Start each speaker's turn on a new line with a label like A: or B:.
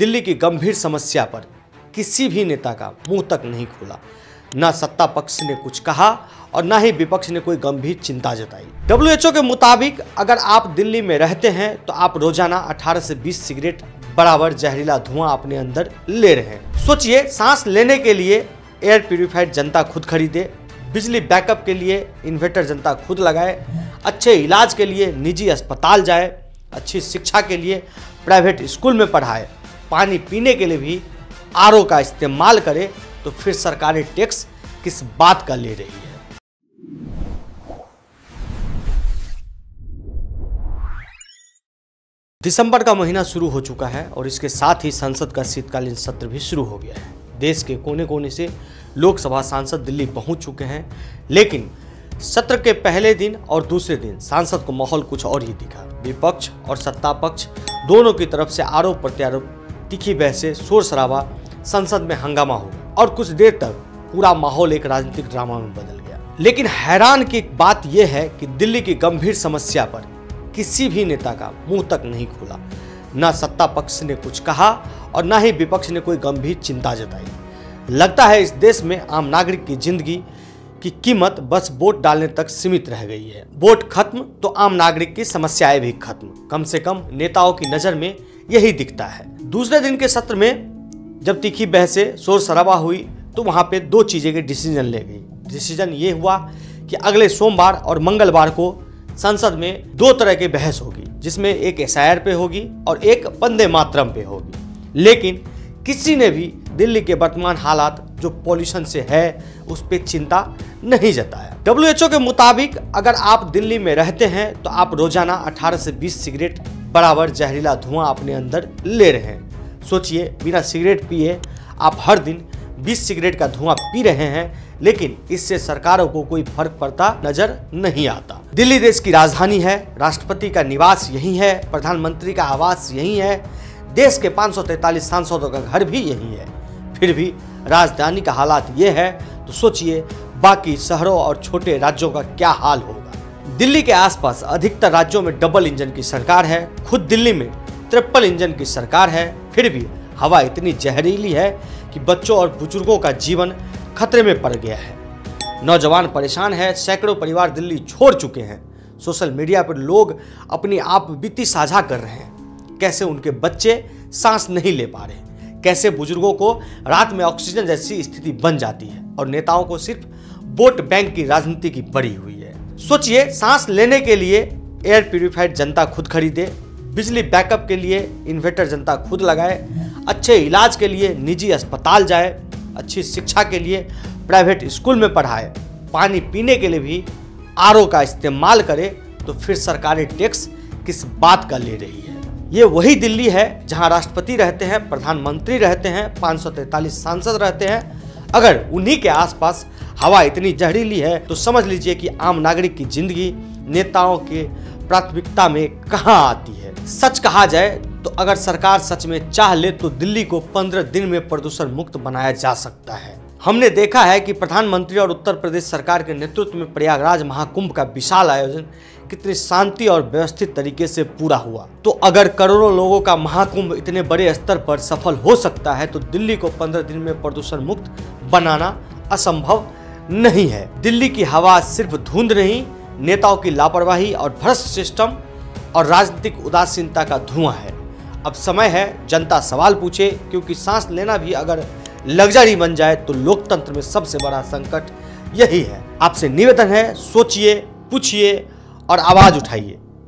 A: दिल्ली की गंभीर समस्या पर किसी भी नेता का मुंह तक नहीं खोला। न सत्ता पक्ष ने कुछ कहा और न ही विपक्ष ने कोई गंभीर चिंता जताई। WHO के मुताबिक अगर आप दिल्ली में रहते हैं तो आप रोजाना 18 से 20 सिगरेट बराबर जहरीला धुआं अपने अंदर ले रहे हैं। सोचिए, सांस लेने के लिए एयर प्यूरिफायर जनता खुद खरीदे, बिजली बैकअप के लिए इन्वर्टर जनता खुद लगाए, अच्छे इलाज के लिए निजी अस्पताल जाए, अच्छी शिक्षा के लिए प्राइवेट स्कूल में पढ़ाए, पानी पीने के लिए भी RO का इस्तेमाल करे, तो फिर सरकारी टैक्स किस बात का ले रही है। दिसंबर का महीना शुरू हो चुका है और इसके साथ ही संसद का शीतकालीन सत्र भी शुरू हो गया है। देश के कोने कोने से लोकसभा सांसद दिल्ली पहुंच चुके हैं, लेकिन सत्र के पहले दिन और दूसरे दिन सांसद को माहौल कुछ और ही दिखा। विपक्ष और सत्ता पक्ष दोनों की तरफ से आरोप प्रत्यारोप, तीखी बहसें, शोर शराबा, संसद में हंगामा हो और कुछ देर तक पूरा माहौल एक राजनीतिक ड्रामा में बदल गया। लेकिन हैरान की बात यह है कि दिल्ली की गंभीर समस्या पर किसी भी नेता का मुंह तक नहीं खोला। न सत्ता पक्ष ने कुछ कहा और न ही विपक्ष ने कोई गंभीर चिंता जताई। लगता है इस देश में आम नागरिक की जिंदगी की कीमत बस वोट डालने तक सीमित रह गई है। वोट खत्म तो आम नागरिक की समस्याएं भी खत्म। कम से कम नेताओं की नजर में यही दिखता है। दूसरे दिन के सत्र में जब तीखी बहसें, शोर शराबा हुई तो वहां पे दो चीजें के डिसीजन ले गई। डिसीजन ये हुआ कि अगले सोमवार और मंगलवार को संसद में दो तरह की बहस होगी, जिसमें एक SIR पे होगी और एक वंदे मातरम पे होगी। लेकिन किसी ने भी दिल्ली के वर्तमान हालात जो पॉल्यूशन से है उस पर चिंता नहीं जताया। WHO के मुताबिक अगर आप दिल्ली में रहते हैं तो आप रोजाना 18 से 20 सिगरेट बराबर जहरीला धुआं अपने अंदर ले रहे हैं। सोचिए, बिना सिगरेट पिए आप हर दिन 20 सिगरेट का धुआं पी रहे हैं, लेकिन इससे सरकारों को कोई फर्क पड़ता नजर नहीं आता। दिल्ली देश की राजधानी है, राष्ट्रपति का निवास यही है, प्रधानमंत्री का आवास यही है, देश के 543 सांसदों का घर भी यही है। फिर भी राजधानी का हालात ये है, तो सोचिए बाकी शहरों और छोटे राज्यों का क्या हाल होगा। दिल्ली के आसपास अधिकतर राज्यों में डबल इंजन की सरकार है, खुद दिल्ली में ट्रिपल इंजन की सरकार है। फिर भी हवा इतनी जहरीली है कि बच्चों और बुजुर्गों का जीवन खतरे में पड़ गया है। नौजवान परेशान है, सैकड़ों परिवार दिल्ली छोड़ चुके हैं। सोशल मीडिया पर लोग अपनी आप बीती साझा कर रहे हैं, कैसे उनके बच्चे सांस नहीं ले पा रहे, कैसे बुजुर्गों को रात में ऑक्सीजन जैसी स्थिति बन जाती है और नेताओं को सिर्फ वोट बैंक की राजनीति की बड़ी हुई है। सोचिए, सांस लेने के लिए एयर प्यूरिफायर जनता खुद खरीदे, बिजली बैकअप के लिए इन्वर्टर जनता खुद लगाए, अच्छे इलाज के लिए निजी अस्पताल जाए, अच्छी शिक्षा के लिए प्राइवेट स्कूल में पढ़ाए, पानी पीने के लिए भी RO का इस्तेमाल करे, तो फिर सरकारी टैक्स किस बात का ले रही है। ये वही दिल्ली है जहां राष्ट्रपति रहते हैं, प्रधानमंत्री रहते हैं, 543 सांसद रहते हैं। अगर उन्हीं के आसपास हवा इतनी जहरीली है तो समझ लीजिए कि आम नागरिक की जिंदगी नेताओं के प्राथमिकता में कहां आती है। सच कहा जाए तो अगर सरकार सच में चाह ले तो दिल्ली को 15 दिन में प्रदूषण मुक्त बनाया जा सकता है। हमने देखा है कि प्रधानमंत्री और उत्तर प्रदेश सरकार के नेतृत्व में प्रयागराज महाकुंभ का विशाल आयोजन कितनी शांति और व्यवस्थित तरीके से पूरा हुआ। तो अगर करोड़ों लोगों का महाकुंभ इतने बड़े स्तर पर सफल हो सकता है, तो दिल्ली को 15 दिन में प्रदूषण मुक्त बनाना असंभव नहीं है। दिल्ली की हवा सिर्फ धुंध नहीं, नेताओं की लापरवाही और भ्रष्ट सिस्टम और राजनीतिक उदासीनता का धुआं है। अब समय है जनता सवाल पूछे, क्योंकि सांस लेना भी अगर लग्जरी बन जाए तो लोकतंत्र में सबसे बड़ा संकट यही है। आपसे निवेदन है, सोचिए, पूछिए और आवाज उठाइए।